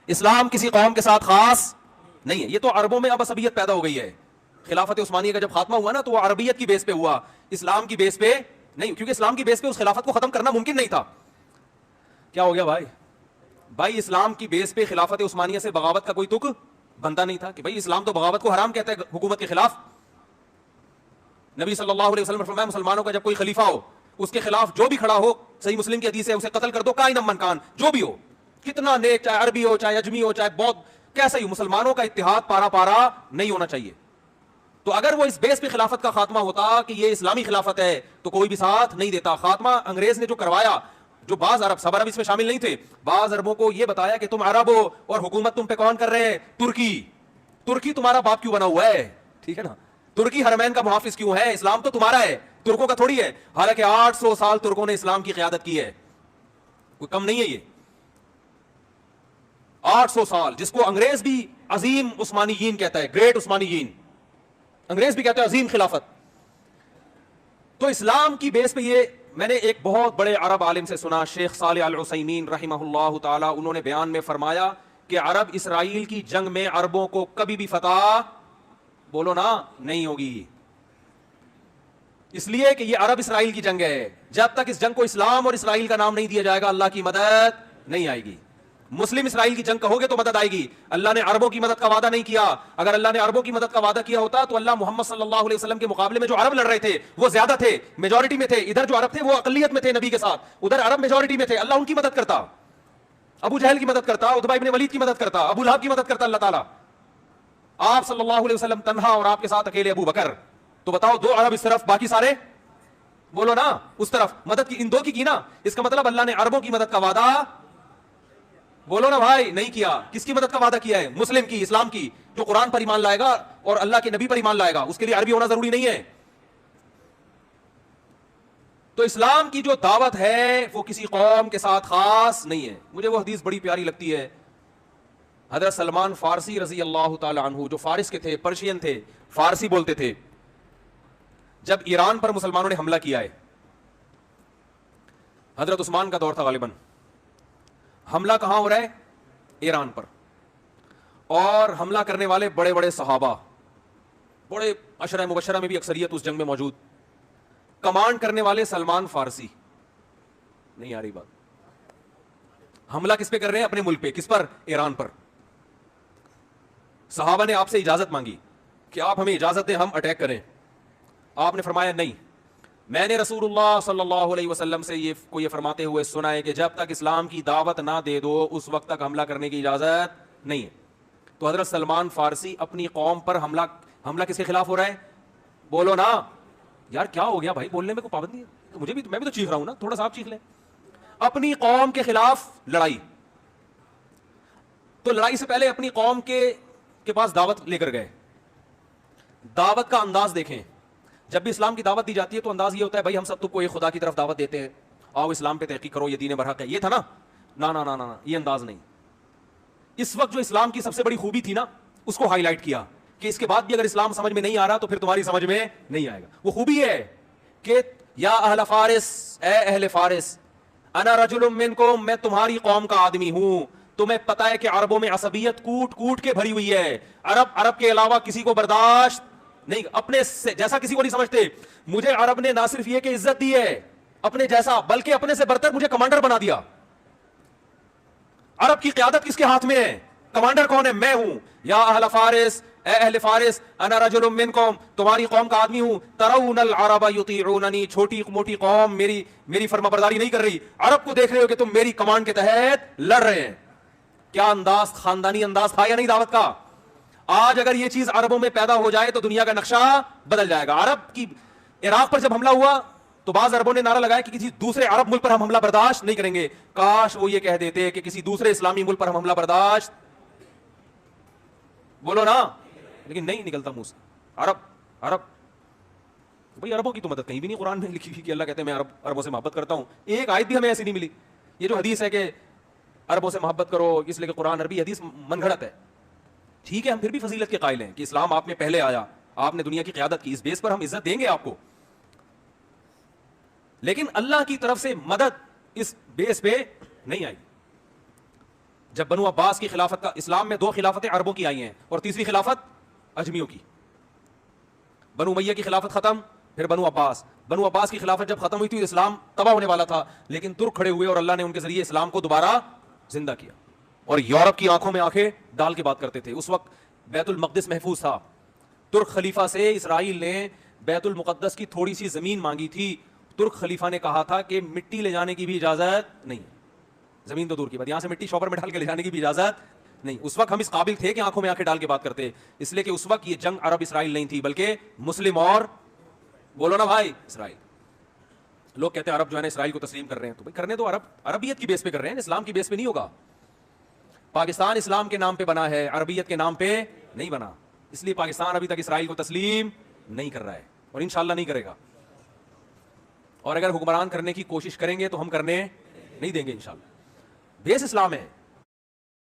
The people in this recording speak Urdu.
اسلام کسی قوم کے ساتھ خاص نہیں ہے. یہ تو عربوں میں اب عصبیت پیدا ہو گئی ہے. خلافت عثمانیہ کا جب خاتمہ ہوا نا تو وہ عربیت کی بیس پہ ہوا, اسلام کی بیس پہ نہیں, کیونکہ اسلام کی بیس پہ اس خلافت کو ختم کرنا ممکن نہیں تھا. کیا ہو گیا بھائی اسلام کی بیس پہ خلافت عثمانیہ سے بغاوت کا کوئی تک بنتا نہیں تھا کہ بھائی اسلام تو بغاوت کو حرام کہتا ہے حکومت کے خلاف. نبی صلی اللہ علیہ وسلم نے فرمایا مسلمانوں کا جب کوئی خلیفہ ہو اس کے خلاف جو بھی کھڑا ہو, صحیح مسلم کی حدیث ہے, اسے قتل کر دو کائن من کان, جو بھی ہو, کتنا نیک, چاہے عربی ہو چاہے اجمی ہو چاہے بہت کیسا ہی, مسلمانوں کا اتحاد پارا پارا نہیں ہونا چاہیے. تو اگر وہ اس بیس پہ خلافت کا خاتمہ ہوتا کہ یہ اسلامی خلافت ہے تو کوئی بھی ساتھ نہیں دیتا. خاتمہ انگریز نے جو کروایا, جو بعض عرب, سب عرب اس میں شامل نہیں تھے, بعض عربوں کو یہ بتایا کہ تم عرب ہو اور حکومت تم پہ کون کر رہے ہیں, ترکی تمہارا باپ کیوں بنا ہوا ہے, ٹھیک ہے نا, ترکی حرمین کا محافظ کیوں ہے, اسلام تو تمہارا ہے, ترکوں کا تھوڑی ہے. حالانکہ 800 سال ترکوں نے اسلام کی قیادت کی ہے, کوئی کم نہیں ہے یہ 800 سال, جس کو انگریز بھی عظیم عثمانیین کہتا ہے, گریٹ عثمانیین, انگریز بھی کہتے ہیں عظیم خلافت. تو اسلام کی بیس پہ یہ میں نے ایک بہت بڑے عرب عالم سے سنا, شیخ صالح العثیمین رحمہ اللہ تعالی, انہوں نے بیان میں فرمایا کہ عرب اسرائیل کی جنگ میں عربوں کو کبھی بھی فتح, بولو نا, نہیں ہوگی. اس لیے کہ یہ عرب اسرائیل کی جنگ ہے, جب تک اس جنگ کو اسلام اور اسرائیل کا نام نہیں دیا جائے گا اللہ کی مدد نہیں آئے گی. مسلم اسرائیل کی جنگ کہو گے تو مدد آئے گی. اللہ نے عربوں کی مدد کا وعدہ نہیں کیا. اگر اللہ نے عربوں کی مدد کا وعدہ کیا ہوتا تو اللہ محمد صلی اللہ علیہ وسلم کے مقابلے میں جو عرب لڑ رہے تھے وہ زیادہ تھے, میجورٹی میں تھے. ادھر جو عرب تھے وہ اقلیت میں تھے نبی کے ساتھ, ادھر عرب میجورٹی میں تھے. اللہ ان کی مدد کرتا, ابو جہل کی مدد کرتا, عتبہ ابن ولید کی مدد کرتا, ابو لہب کی مدد کرتا اللہ تعالیٰ. آپ صلی اللہ علیہ وسلم تنہا اور آپ کے ساتھ اکیلے ابو بکر. تو بتاؤ, دو عرب اس طرف باقی سارے, بولو نا, اس طرف. مدد کی ان دو کی نا, اس کا مطلب اللہ نے عربوں کی مدد کا وعدہ, بولو نا بھائی, نہیں کیا. کس کی مدد کا وعدہ کیا ہے؟ مسلم کی, اسلام کی, جو قرآن پر ایمان لائے گا اور اللہ کے نبی پر ایمان لائے گا. اس کے لیے عربی ہونا ضروری نہیں ہے. تو اسلام کی جو دعوت ہے وہ کسی قوم کے ساتھ خاص نہیں ہے. مجھے وہ حدیث بڑی پیاری لگتی ہے, حضرت سلمان فارسی رضی اللہ تعالی عنہ, جو فارس کے تھے, پرشین تھے, فارسی بولتے تھے, جب ایران پر مسلمانوں نے حملہ کیا ہے, حضرت عثمان کا دور تھا غالباً, حملہ کہاں ہو رہا ہے؟ ایران پر. اور حملہ کرنے والے بڑے بڑے صحابہ, بڑے عشرہ مبشرہ میں بھی اکثریت اس جنگ میں موجود. کمانڈ کرنے والے سلمان فارسی. نہیں آ رہی بات؟ حملہ کس پہ کر رہے ہیں؟ اپنے ملک پہ. کس پر؟ ایران پر. صحابہ نے آپ سے اجازت مانگی کہ آپ ہمیں اجازت دیں ہم اٹیک کریں. آپ نے فرمایا نہیں, میں نے رسول اللہ صلی اللہ علیہ وسلم سے یہ فرماتے ہوئے سنا ہے کہ جب تک اسلام کی دعوت نہ دے دو اس وقت تک حملہ کرنے کی اجازت نہیں ہے. تو حضرت سلمان فارسی اپنی قوم پر حملہ کس کے خلاف ہو رہا ہے؟ بولو نا یار, کیا ہو گیا بھائی, بولنے میں کوئی پابندی ہے؟ مجھے بھی, میں بھی تو چیخ رہا ہوں نا, تھوڑا سا آپ چیخ لیں. اپنی قوم کے خلاف لڑائی. تو لڑائی سے پہلے اپنی قوم کے پاس دعوت لے کر گئے. دعوت کا انداز دیکھیں, جب بھی اسلام کی دعوت دی جاتی ہے تو انداز یہ ہوتا ہے بھائی ہم سب تم کو ایک خدا کی طرف دعوت دیتے ہیں, آؤ اسلام پہ تحقیق کرو, یہ دین برحق ہے. یہ تھا نا, نا, یہ انداز نہیں. اس وقت جو اسلام کی سب سے بڑی خوبی تھی نا اس کو ہائی لائٹ کیا کہ اس کے بعد بھی اگر اسلام سمجھ میں نہیں آ رہا تو پھر تمہاری سمجھ میں نہیں آئے گا. وہ خوبی ہے کہ یا اہل فارس, اے اہل فارس, انا رجل منکم, میں تمہاری قوم کا آدمی ہوں. تمہیں پتا ہے کہ عربوں میں عصبیت کوٹ کوٹ کے بھری ہوئی ہے. عرب کے علاوہ کسی کو برداشت نہیں, اپنے سے جیسا کسی کو نہیں سمجھتے. مجھے عرب نے نہ صرف یہ کہ عزت دی ہے اپنے جیسا, بلکہ اپنے سے برتر مجھے کمانڈر بنا دیا. عرب کی قیادت کس کے ہاتھ میں ہے؟ کمانڈر کون ہے؟ میں ہوں. یا اہل فارس, اے اہل فارس, انا رجل منکم, تمہاری قوم کا آدمی ہوں. ترون العرب یطیعوننی, چھوٹی موٹی قوم میری فرما برداری نہیں کر رہی. عرب کو دیکھ رہے ہو کہ تم میری کمانڈ کے تحت لڑ رہے ہیں. کیا انداز, خاندانی انداز تھا یا نہیں دعوت کا؟ آج اگر یہ چیز عربوں میں پیدا ہو جائے تو دنیا کا نقشہ بدل جائے گا. عرب کی عراق پر جب حملہ ہوا تو بعض عربوں نے نعرہ لگایا کہ کسی دوسرے عرب ملک پر ہم حملہ برداشت نہیں کریں گے. کاش وہ یہ کہہ دیتے کہ کسی دوسرے اسلامی ملک پر ہم حملہ برداشت, بولو نا, لیکن نہیں نکلتا منہ سے. عرب بھائی, عربوں کی تو مدد کہیں بھی نہیں قرآن میں لکھی ہوئی کہ اللہ کہتے ہیں میں عربوں سے محبت کرتا ہوں. ایک آیت بھی ہمیں ایسی نہیں ملی. یہ جو حدیث ہے کہ عربوں سے محبت کرو اس لیے کہ قرآن عربی, حدیث من گھڑت ہے. ٹھیک ہے, ہم پھر بھی فضیلت کے قائل ہیں کہ اسلام آپ میں پہلے آیا, آپ نے دنیا کی قیادت کی, اس بیس پر ہم عزت دیں گے آپ کو. لیکن اللہ کی طرف سے مدد اس بیس پہ نہیں آئی. جب بنو عباس کی خلافت کا، اسلام میں 2 خلافتیں عربوں کی آئی ہیں اور تیسری خلافت اجمیوں کی. بنو امیہ کی خلافت ختم، پھر بنو عباس کی خلافت جب ختم ہوئی تھی اسلام تباہ ہونے والا تھا، لیکن ترک کھڑے ہوئے اور اللہ نے ان کے ذریعے اسلام کو دوبارہ زندہ کیا. اور یورپ کی آنکھوں میں آنکھیں ڈال کے بات کرتے تھے. اس وقت بیت المقدس محفوظ تھا. ترک خلیفہ سے اسرائیل نے بیت المقدس کی تھوڑی سی زمین مانگی تھی. ترک خلیفہ نے کہا تھا کہ مٹی لے جانے کی بھی اجازت نہیں، زمین تو دور کی بات، یہاں سے مٹی شاپر میں ڈال کے لے جانے کی بھی اجازت نہیں. اس وقت ہم اس قابل تھے کہ آنکھوں میں آنکھیں ڈال کے بات کرتے، اس لیے کہ اس وقت یہ جنگ عرب اسرائیل نہیں تھی بلکہ مسلم اور، بولو نا بھائی، اسرائیل. لوگ کہتے ہیں عرب جو ہے نا اسرائیل کو تسلیم کر رہے ہیں، تو بھائی کرنے تو عربیت کی بیس پہ کر رہے ہیں، اسلام کی بیس پہ نہیں ہوگا. پاکستان اسلام کے نام پہ بنا ہے، عربیت کے نام پہ نہیں بنا، اس لیے پاکستان ابھی تک اسرائیل کو تسلیم نہیں کر رہا ہے اور انشاءاللہ نہیں کرے گا. اور اگر حکمران کرنے کی کوشش کریں گے تو ہم کرنے نہیں دیں گے انشاءاللہ. بیس اسلام ہے.